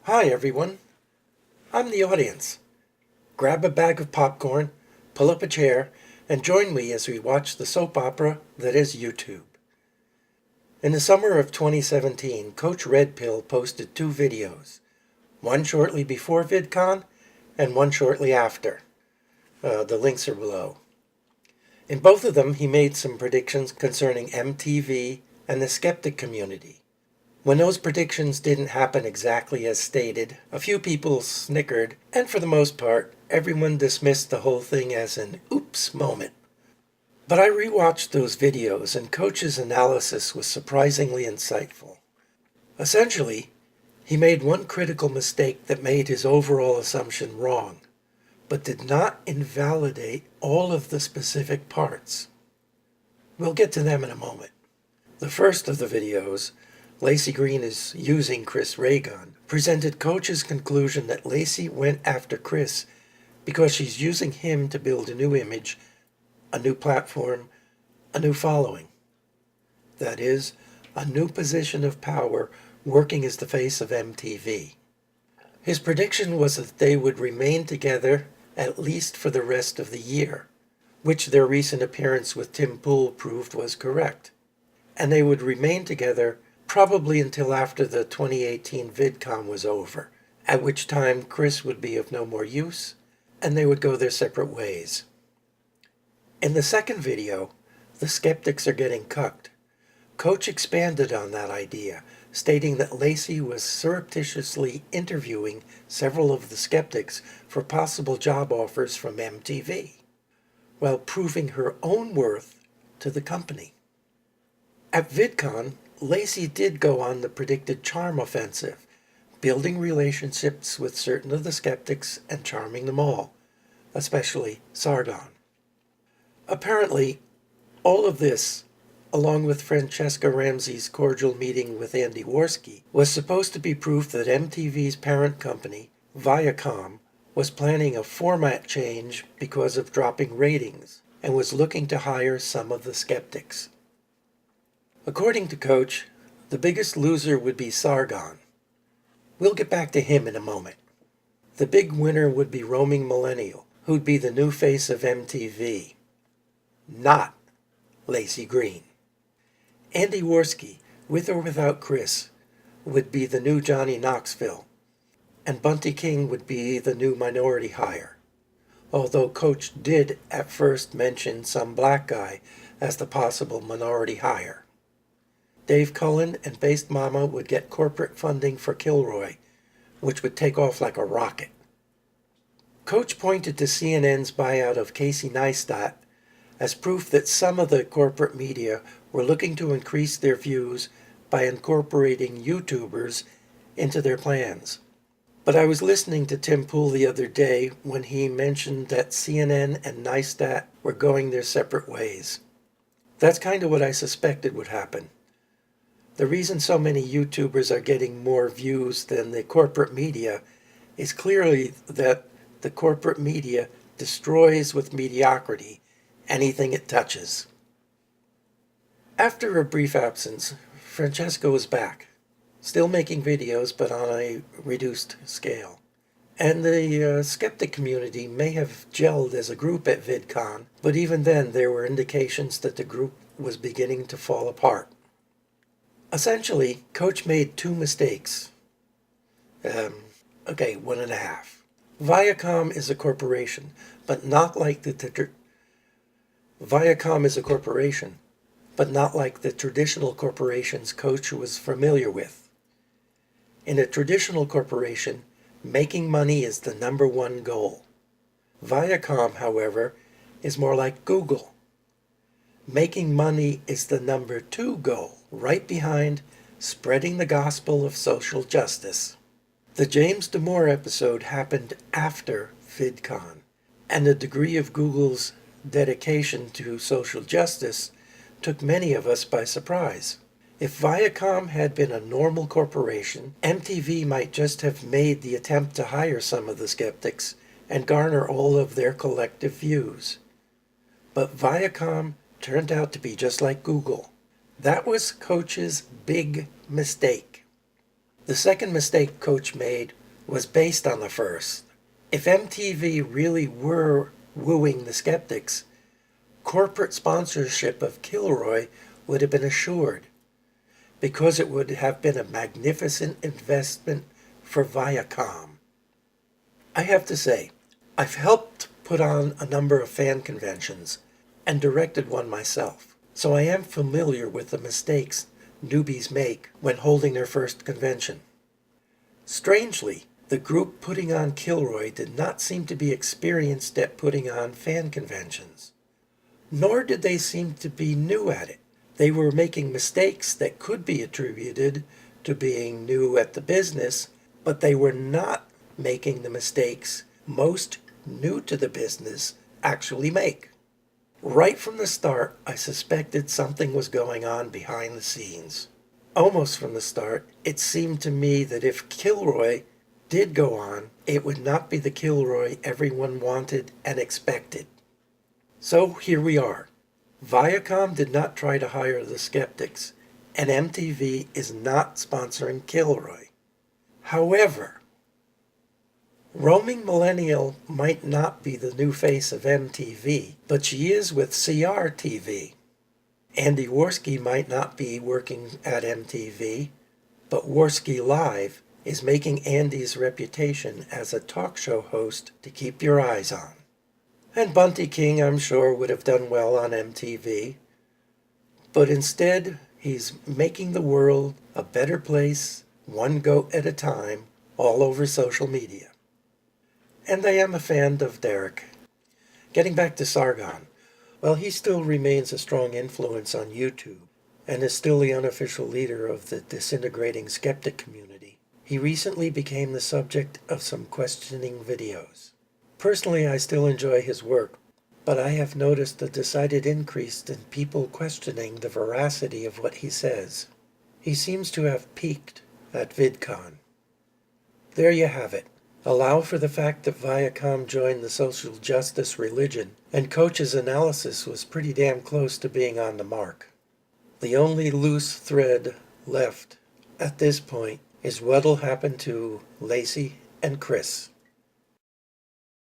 Hi everyone, I'm the audience. Grab a bag of popcorn, pull up a chair, and join me as we watch the soap opera that is YouTube. In the summer of 2017, Coach Red Pill posted two videos, one shortly before VidCon and one shortly after. The links are below. In both of them, he made some predictions concerning MTV and the skeptic community. When those predictions didn't happen exactly as stated, a few people snickered, and for the most part, everyone dismissed the whole thing as an oops moment. But I rewatched those videos, and Coach's analysis was surprisingly insightful. Essentially, he made one critical mistake that made his overall assumption wrong, but did not invalidate all of the specific parts. We'll get to them in a moment. The first of the videos, Laci Green is using Chris Ray Gun, presented Coach's conclusion that Laci went after Chris because she's using him to build a new image, a new platform, a new following. That is, a new position of power working as the face of MTV. His prediction was that they would remain together at least for the rest of the year, which their recent appearance with Tim Pool proved was correct, and they would remain together probably until after the 2018 VidCon was over, at which time Chris would be of no more use, and they would go their separate ways. In the second video, the skeptics are getting cucked. Coach expanded on that idea, stating that Laci was surreptitiously interviewing several of the skeptics for possible job offers from MTV, while proving her own worth to the company. At VidCon, Laci did go on the predicted charm offensive, building relationships with certain of the skeptics and charming them all, especially Sargon. Apparently, all of this, along with Francesca Ramsey's cordial meeting with Andy Worski, was supposed to be proof that MTV's parent company, Viacom, was planning a format change because of dropping ratings and was looking to hire some of the skeptics. According to Coach, the biggest loser would be Sargon. We'll get back to him in a moment. The big winner would be Roaming Millennial, who'd be the new face of MTV. Not Laci Green. Andy Worski, with or without Chris, would be the new Johnny Knoxville, and Bunty King would be the new minority hire, although Coach did at first mention some black guy as the possible minority hire. Dave Cullen and Based Mama would get corporate funding for Kilroy, which would take off like a rocket. Coach pointed to CNN's buyout of Casey Neistat as proof that some of the corporate media were looking to increase their views by incorporating YouTubers into their plans. But I was listening to Tim Pool the other day when he mentioned that CNN and Neistat were going their separate ways. That's kind of what I suspected would happen. The reason so many YouTubers are getting more views than the corporate media is clearly that the corporate media destroys with mediocrity anything it touches. After a brief absence, Francesca was back, still making videos but on a reduced scale. And the skeptic community may have gelled as a group at VidCon, but even then there were indications that the group was beginning to fall apart. Essentially, Coach made two mistakes. One and a half. Viacom is a corporation, but not like the traditional corporations Coach was familiar with. In a traditional corporation, making money is the number one goal. Viacom, however, is more like Google. Making money is the number two goal, right behind spreading the gospel of social justice. The James Damore episode happened after VidCon, and the degree of Google's dedication to social justice took many of us by surprise. If Viacom had been a normal corporation, MTV might just have made the attempt to hire some of the skeptics and garner all of their collective views. But Viacom turned out to be just like Google. That was Coach's big mistake. The second mistake Coach made was based on the first. If MTV really were wooing the skeptics, corporate sponsorship of Kilroy would have been assured, because it would have been a magnificent investment for Viacom. I have to say, I've helped put on a number of fan conventions and directed one myself, so I am familiar with the mistakes newbies make when holding their first convention. Strangely, the group putting on Kilroy did not seem to be experienced at putting on fan conventions, nor did they seem to be new at it. They were making mistakes that could be attributed to being new at the business, but they were not making the mistakes most new to the business actually make. Right from the start, I suspected something was going on behind the scenes. Almost from the start, it seemed to me that if Kilroy did go on, it would not be the Kilroy everyone wanted and expected. So here we are. Viacom did not try to hire the skeptics, and MTV is not sponsoring Kilroy. However, Roaming Millennial might not be the new face of MTV, but she is with CRTV. Andy Worski might not be working at MTV, but Worski Live is making Andy's reputation as a talk show host to keep your eyes on. And Bunty King, I'm sure, would have done well on MTV, but instead he's making the world a better place, one goat at a time, all over social media. And I am a fan of Derek. Getting back to Sargon, well, he still remains a strong influence on YouTube and is still the unofficial leader of the disintegrating skeptic community. He recently became the subject of some questioning videos. Personally, I still enjoy his work, but I have noticed a decided increase in people questioning the veracity of what he says. He seems to have peaked at VidCon. There you have it. Allow for the fact that Viacom joined the social justice religion, and Coach's analysis was pretty damn close to being on the mark. The only loose thread left at this point is what'll happen to Laci and Chris.